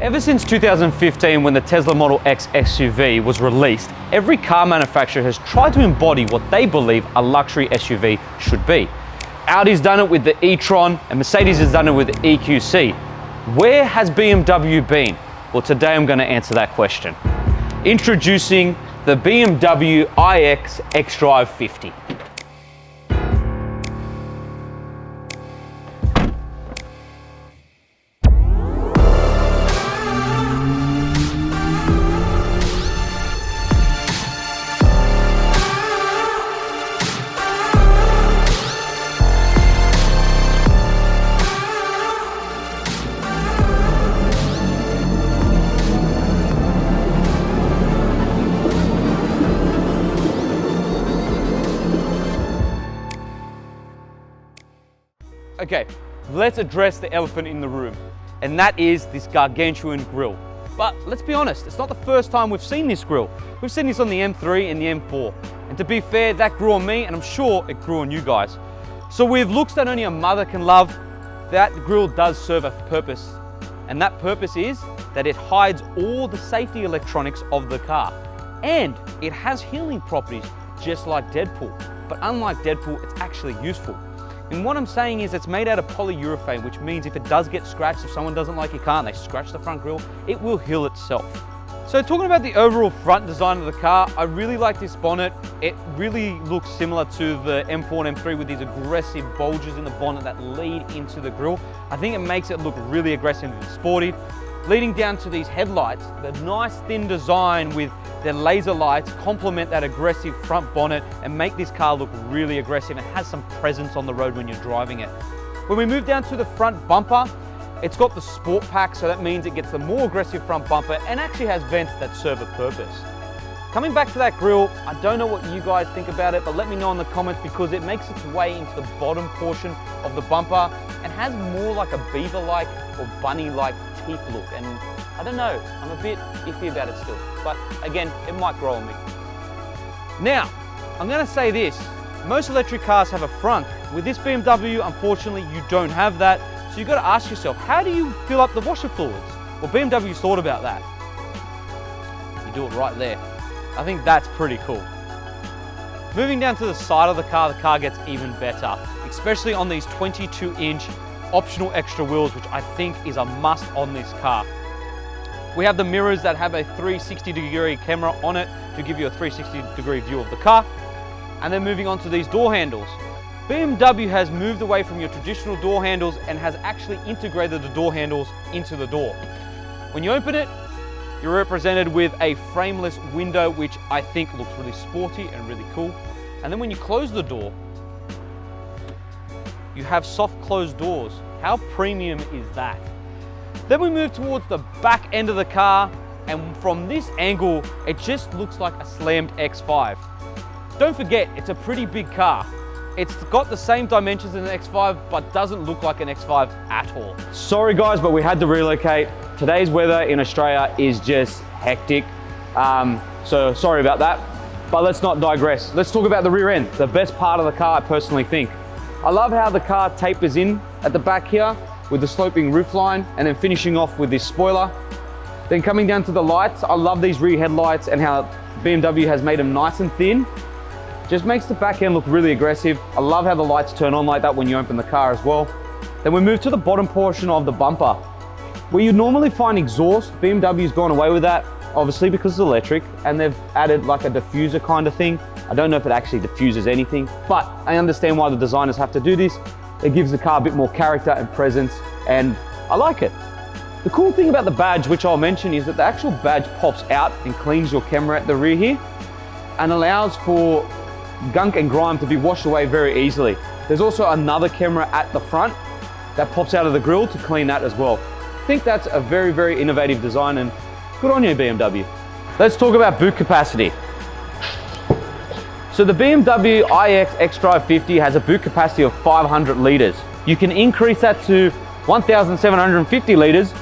Ever since 2015, when the Tesla Model X SUV was released, every car manufacturer has tried to embody what they believe a luxury SUV should be. Audi's done it with the e-tron, and Mercedes has done it with the EQC. Where has BMW been? Well, today I'm going to answer that question. Introducing the BMW iX xDrive50. Okay, let's address the elephant in the room, and that is this gargantuan grille. But let's be honest, it's not the first time we've seen this grille. We've seen this on the M3 and the M4. And to be fair, that grew on me, and I'm sure it grew on you guys. So with looks that only a mother can love, that grille does serve a purpose. And that purpose is that it hides all the safety electronics of the car. And it has healing properties, just like Deadpool. But unlike Deadpool, it's actually useful. And what I'm saying is it's made out of polyurethane, which means if it does get scratched, if someone doesn't like your car and they scratch the front grille, it will heal itself. So talking about the overall front design of the car, I really like this bonnet. It really looks similar to the M4 and M3 with these aggressive bulges in the bonnet that lead into the grille. I think it makes it look really aggressive and sporty. Leading down to these headlights, the nice thin design with their laser lights complement that aggressive front bonnet and make this car look really aggressive and has some presence on the road when you're driving it. When we move down to the front bumper, it's got the sport pack, so that means it gets the more aggressive front bumper and actually has vents that serve a purpose. Coming back to that grille, I don't know what you guys think about it, but let me know in the comments because it makes its way into the bottom portion of the bumper and has more like a beaver-like or bunny-like teeth look. And I don't know, I'm a bit iffy about it still, but again, it might grow on me. Now, I'm gonna say this, most electric cars have a front. With this BMW, unfortunately, you don't have that. So you've got to ask yourself, how do you fill up the washer fluids? Well, BMW's thought about that. You do it right there. I think that's pretty cool. Moving down to the side of the car gets even better, especially on these 22-inch optional extra wheels, which I think is a must on this car. We have the mirrors that have a 360-degree camera on it to give you a 360-degree view of the car. And then moving on to these door handles. BMW has moved away from your traditional door handles and has actually integrated the door handles into the door. When you open it, you're represented with a frameless window, which I think looks really sporty and really cool. And then when you close the door, you have soft closed doors. How premium is that? Then we move towards the back end of the car, and from this angle, it just looks like a slammed X5. Don't forget, it's a pretty big car. It's got the same dimensions as an X5, but doesn't look like an X5 at all. Sorry guys, but we had to relocate. Today's weather in Australia is just hectic. So sorry about that, but let's not digress. Let's talk about the rear end, the best part of the car, I personally think. I love how the car tapers in at the back here with the sloping roofline and then finishing off with this spoiler. Then coming down to the lights, I love these rear headlights and how BMW has made them nice and thin. Just makes the back end look really aggressive. I love how the lights turn on like that when you open the car as well. Then we move to the bottom portion of the bumper. Where you normally find exhaust, BMW's gone away with that, obviously because it's electric, and they've added like a diffuser kind of thing. I don't know if it actually diffuses anything, but I understand why the designers have to do this. It gives the car a bit more character and presence, and I like it. The cool thing about the badge, which I'll mention, is that the actual badge pops out and cleans your camera at the rear here and allows for gunk and grime to be washed away very easily. There's also another camera at the front that pops out of the grille to clean that as well. I think that's a very, very innovative design, and good on you, BMW. Let's talk about boot capacity. So the BMW iX xDrive50 has a boot capacity of 500 litres. You can increase that to 1,750 litres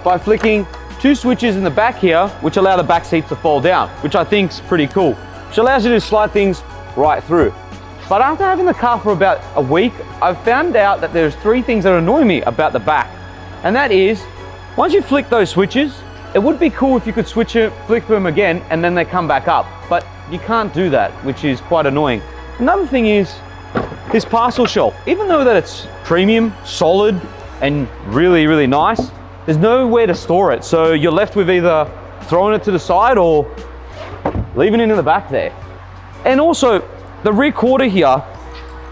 by flicking two switches in the back here, which allow the back seats to fold down, which I think is pretty cool, which allows you to slide things right through. But after having the car for about a week, I've found out that there's three things that annoy me about the back. And that is Once you flick those switches, it would be cool if you could flick them again, and then they come back up, but you can't do that, which is quite annoying. Another thing is this parcel shelf. Even though that it's premium, solid, and really, really nice, there's nowhere to store it. So you're left with either throwing it to the side or leaving it in the back there. And also, the rear quarter here,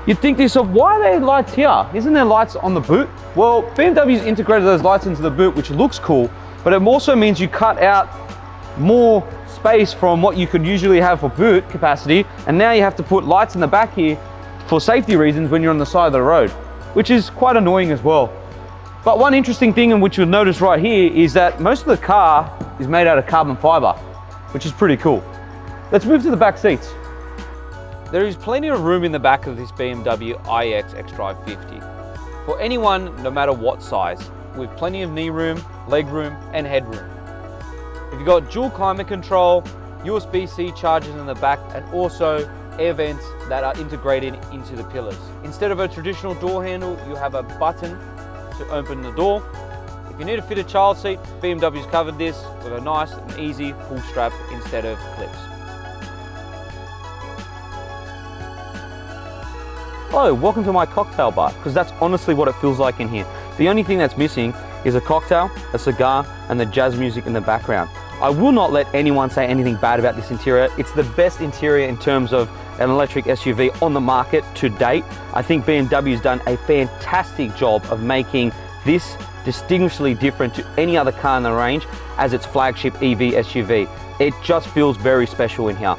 you'd think to yourself, why are there lights here? Isn't there lights on the boot? Well, BMW's integrated those lights into the boot, which looks cool, but it also means you cut out more space from what you could usually have for boot capacity, and now you have to put lights in the back here for safety reasons when you're on the side of the road, which is quite annoying as well. But one interesting thing, and which you'll notice right here, is that most of the car is made out of carbon fiber, which is pretty cool. Let's move to the back seats. There is plenty of room in the back of this BMW iX xDrive50 for anyone, no matter what size, with plenty of knee room, leg room, and headroom. You've got dual climate control, USB-C chargers in the back, and also air vents that are integrated into the pillars. Instead of a traditional door handle, you have a button to open the door. If you need to fit a child seat, BMW's covered this with a nice and easy pull strap instead of clips. Oh, welcome to my cocktail bar, because that's honestly what it feels like in here. The only thing that's missing is a cocktail, a cigar, and the jazz music in the background. I will not let anyone say anything bad about this interior. It's the best interior in terms of an electric SUV on the market to date. I think BMW's done a fantastic job of making this distinguishedly different to any other car in the range as its flagship EV SUV. It just feels very special in here.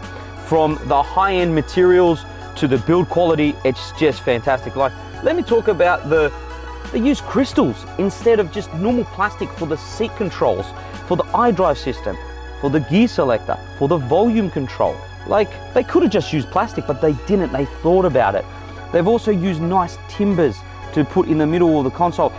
From the high-end materials to the build quality, it's just fantastic. Like, let me talk about they use crystals instead of just normal plastic for the seat controls, for the iDrive system, for the gear selector, for the volume control. Like, they could have just used plastic, but they didn't. They thought about it. They've also used nice timbers to put in the middle of the console.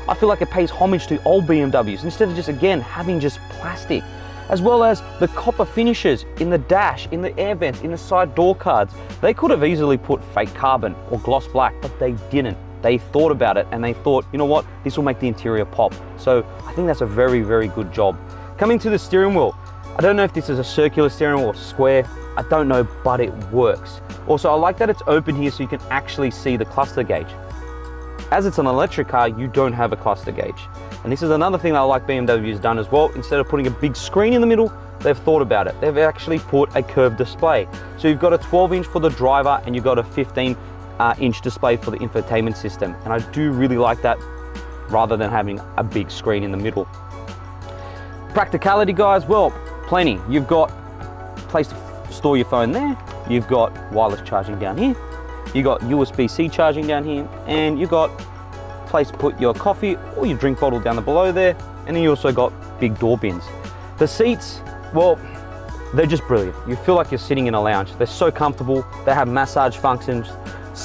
I feel like it pays homage to old BMWs instead of just, again, having just plastic. As well as the copper finishes in the dash, in the air vents, in the side door cards. They could have easily put fake carbon or gloss black, but they didn't. They thought about it and they thought, you know what, this will make the interior pop. So I think that's a very, very good job. Coming to the steering wheel, I don't know if this is a circular steering wheel or square, I don't know, but it works. Also, I like that it's open here so you can actually see the cluster gauge. As it's an electric car, you don't have a cluster gauge. And this is another thing that I like BMW's done as well. Instead of putting a big screen in the middle, they've thought about it. They've actually put a curved display. So you've got a 12-inch for the driver and you've got a 15-inch display for the infotainment system. And I do really like that rather than having a big screen in the middle. Practicality, guys, well, plenty. You've got a place to store your phone there. You've got wireless charging down here. You've got USB-C charging down here. And you've got place to put your coffee or your drink bottle down below there, and then you also got big door bins. The seats, well, they're just brilliant. You feel like you're sitting in a lounge. They're so comfortable. They have massage functions,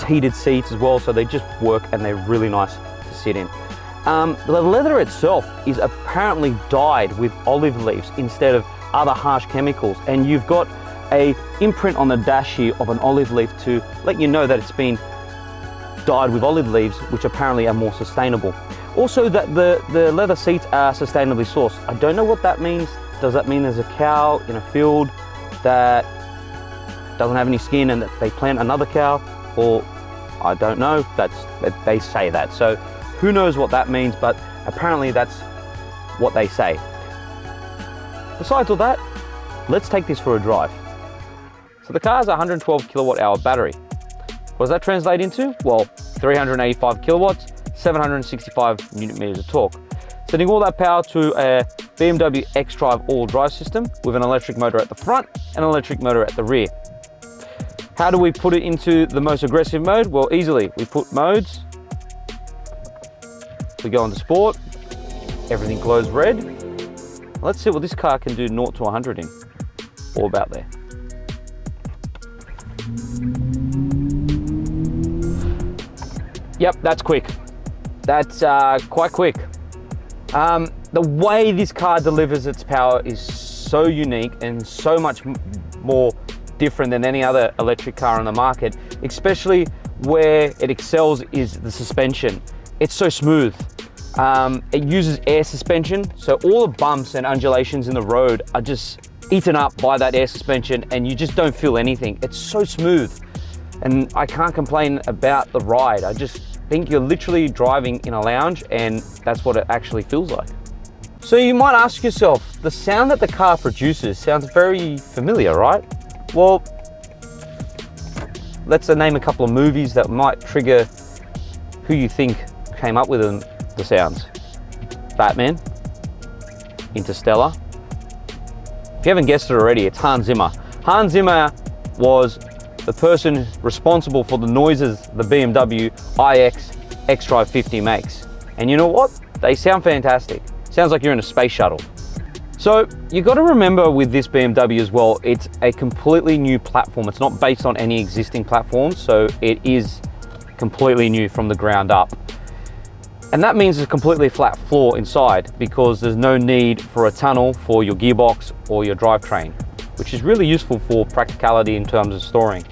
heated seats as well, so they just work and they're really nice to sit in. The leather itself is apparently dyed with olive leaves instead of other harsh chemicals, and you've got a imprint on the dash here of an olive leaf to let you know that it's been dyed with olive leaves, which apparently are more sustainable. Also, that the leather seats are sustainably sourced. I don't know what that means. Does that mean there's a cow in a field that doesn't have any skin and that they plant another cow? Or I don't know. They say that. So who knows what that means, but apparently that's what they say. Besides all that, let's take this for a drive. So the car's a 112 kilowatt hour battery. What does that translate into? Well, 385 kilowatts, 765 Newton meters of torque. Sending all that power to a BMW xDrive all drive system with an electric motor at the front and an electric motor at the rear. How do we put it into the most aggressive mode? Well, easily. We put modes. We go into sport. Everything glows red. Let's see what this car can do 0 to 100 in. All about there. Yep, that's quick. That's quite quick. The way this car delivers its power is so unique and so much more different than any other electric car on the market, especially where it excels is the suspension. It's so smooth. It uses air suspension, so all the bumps and undulations in the road are just eaten up by that air suspension and you just don't feel anything. It's so smooth and I can't complain about the ride. I just think you're literally driving in a lounge and that's what it actually feels like. So you might ask yourself, the sound that the car produces sounds very familiar, right? Well, let's name a couple of movies that might trigger who you think came up with the sounds. Batman, Interstellar. If you haven't guessed it already, it's Hans Zimmer. Hans Zimmer was the person responsible for the noises the BMW iX xDrive50 makes. And you know what? They sound fantastic. Sounds like you're in a space shuttle. So you got to remember with this BMW as well, it's a completely new platform. It's not based on any existing platforms, so it is completely new from the ground up. And that means it's a completely flat floor inside because there's no need for a tunnel for your gearbox or your drivetrain, which is really useful for practicality in terms of storing.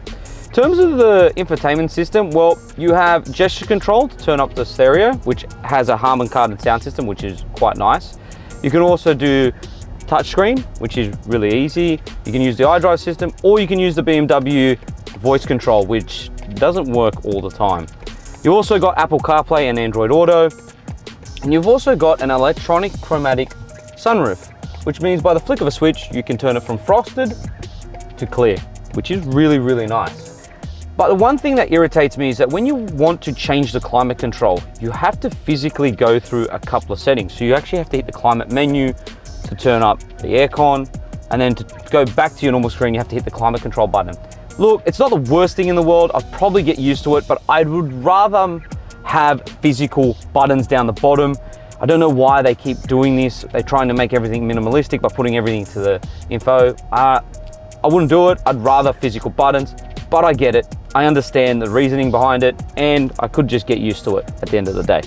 In terms of the infotainment system, well, you have gesture control to turn up the stereo, which has a Harman Kardon sound system, which is quite nice. You can also do touchscreen, which is really easy. You can use the iDrive system, or you can use the BMW voice control, which doesn't work all the time. You also got Apple CarPlay and Android Auto, and you've also got an electronic chromatic sunroof, which means by the flick of a switch, you can turn it from frosted to clear, which is really, really nice. But the one thing that irritates me is that when you want to change the climate control, you have to physically go through a couple of settings. So you actually have to hit the climate menu to turn up the aircon, and then to go back to your normal screen, you have to hit the climate control button. Look, it's not the worst thing in the world. I'd probably get used to it, but I would rather have physical buttons down the bottom. I don't know why they keep doing this. They're trying to make everything minimalistic by putting everything to the info. I wouldn't do it. I'd rather physical buttons, but I get it. I understand the reasoning behind it, and I could just get used to it at the end of the day.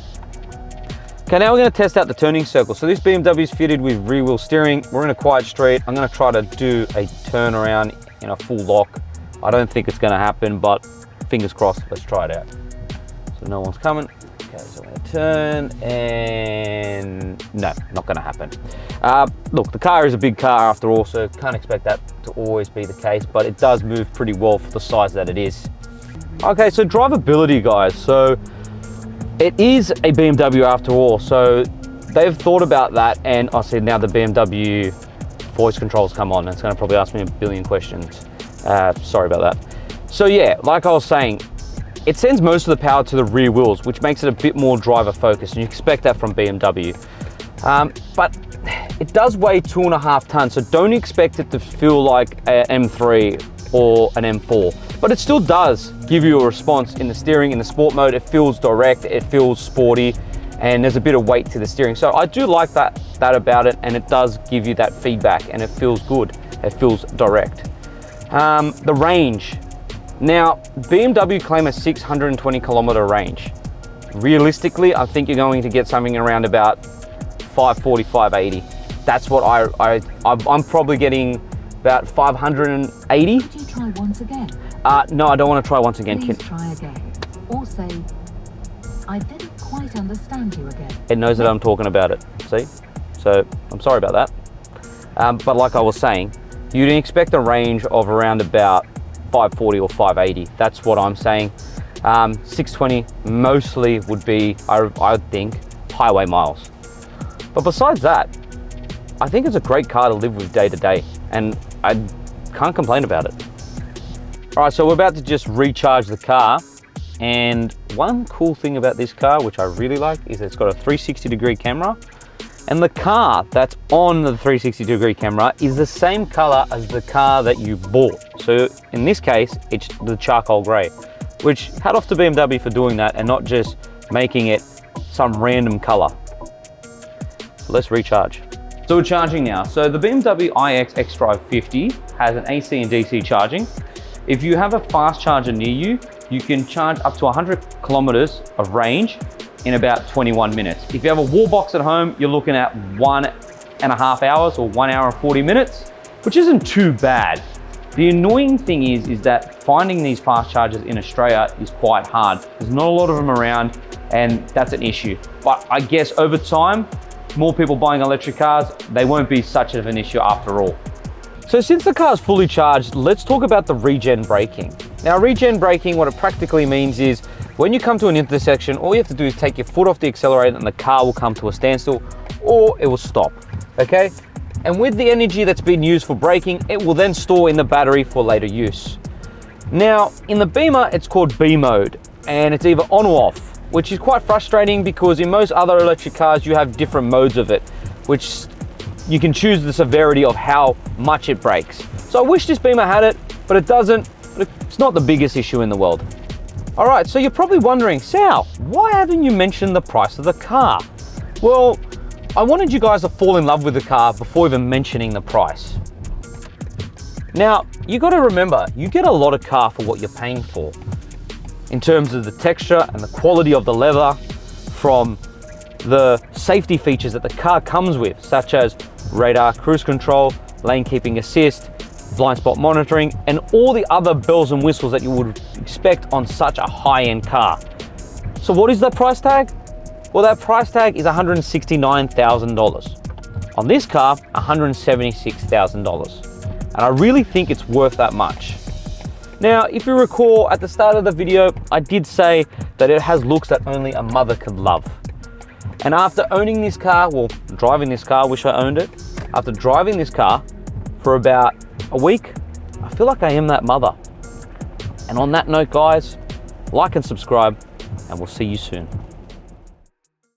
Okay, now we're going to test out the turning circle. So this BMW is fitted with rear wheel steering. We're in a quiet street. I'm going to try to do a turnaround in a full lock. I don't think it's going to happen, but fingers crossed. Let's try it out. So no one's coming. Okay, so I'm going to turn, and no, not going to happen. Look, the car is a big car after all, so can't expect that to always be the case, but it does move pretty well for the size that it is. Okay, so drivability, guys. So it is a BMW after all, so they've thought about that, and I said now the BMW voice controls come on, and it's going to probably ask me a billion questions. Sorry about that. So yeah, like I was saying, it sends most of the power to the rear wheels, which makes it a bit more driver focused, and you expect that from BMW. But it does weigh 2.5 tons, so don't expect it to feel like an M3 or an M4. But it still does give you a response in the steering. In the sport mode, it feels direct, it feels sporty, and there's a bit of weight to the steering. So I do like that about it, and it does give you that feedback, and it feels good. It feels direct. The range. Now, BMW claim a 620 kilometer range. Realistically, I think you're going to get something around about 540, 580. That's what I'm probably getting about 580. Could you try once again? No, I don't want to try once again. Please try again. Or say, I didn't quite understand you again. It knows that I'm talking about it, see? So I'm sorry about that. But like I was saying, you'd expect a range of around about 540 or 580. That's what I'm saying. 620 mostly would be, I would think, highway miles. But besides that, I think it's a great car to live with day to day, and I can't complain about it. All right, so we're about to just recharge the car. And one cool thing about this car, which I really like, is it's got a 360-degree camera. And the car that's on the 360-degree camera is the same color as the car that you bought. So in this case, it's the charcoal gray, which hat off to BMW for doing that and not just making it some random color. So let's recharge. So we're charging now. So the BMW iX xDrive50 has an AC and DC charging. If you have a fast charger near you, you can charge up to 100 kilometers of range in about 21 minutes. If you have a wall box at home, you're looking at 1.5 hours or 1 hour and 40 minutes, which isn't too bad. The annoying thing is that finding these fast chargers in Australia is quite hard. There's not a lot of them around, and that's an issue. But I guess over time, more people buying electric cars, they won't be such of an issue after all. So since the car is fully charged, let's talk about the regen braking. Now, regen braking, what it practically means is when you come to an intersection, all you have to do is take your foot off the accelerator and the car will come to a standstill, or it will stop, okay? And with the energy that's been used for braking, it will then store in the battery for later use. Now, in the Beamer, it's called B mode, and it's either on or off, which is quite frustrating because in most other electric cars, you have different modes of it, which you can choose the severity of how much it brakes. So I wish this Beamer had it, but it doesn't. It's not the biggest issue in the world. All right, so you're probably wondering, Sal, why haven't you mentioned the price of the car? Well, I wanted you guys to fall in love with the car before even mentioning the price. Now, you got to remember, you get a lot of car for what you're paying for in terms of the texture and the quality of the leather, from the safety features that the car comes with, such as radar, cruise control, lane keeping assist, blind spot monitoring, and all the other bells and whistles that you would expect on such a high-end car. So what is the price tag? Well, that price tag is $169,000. On this car, $176,000. And I really think it's worth that much. Now, if you recall at the start of the video, I did say that it has looks that only a mother could love. And after owning this car, well, driving this car, wish I owned it. After driving this car for about a week, I feel like I am that mother. And on that note, guys, like and subscribe, and we'll see you soon.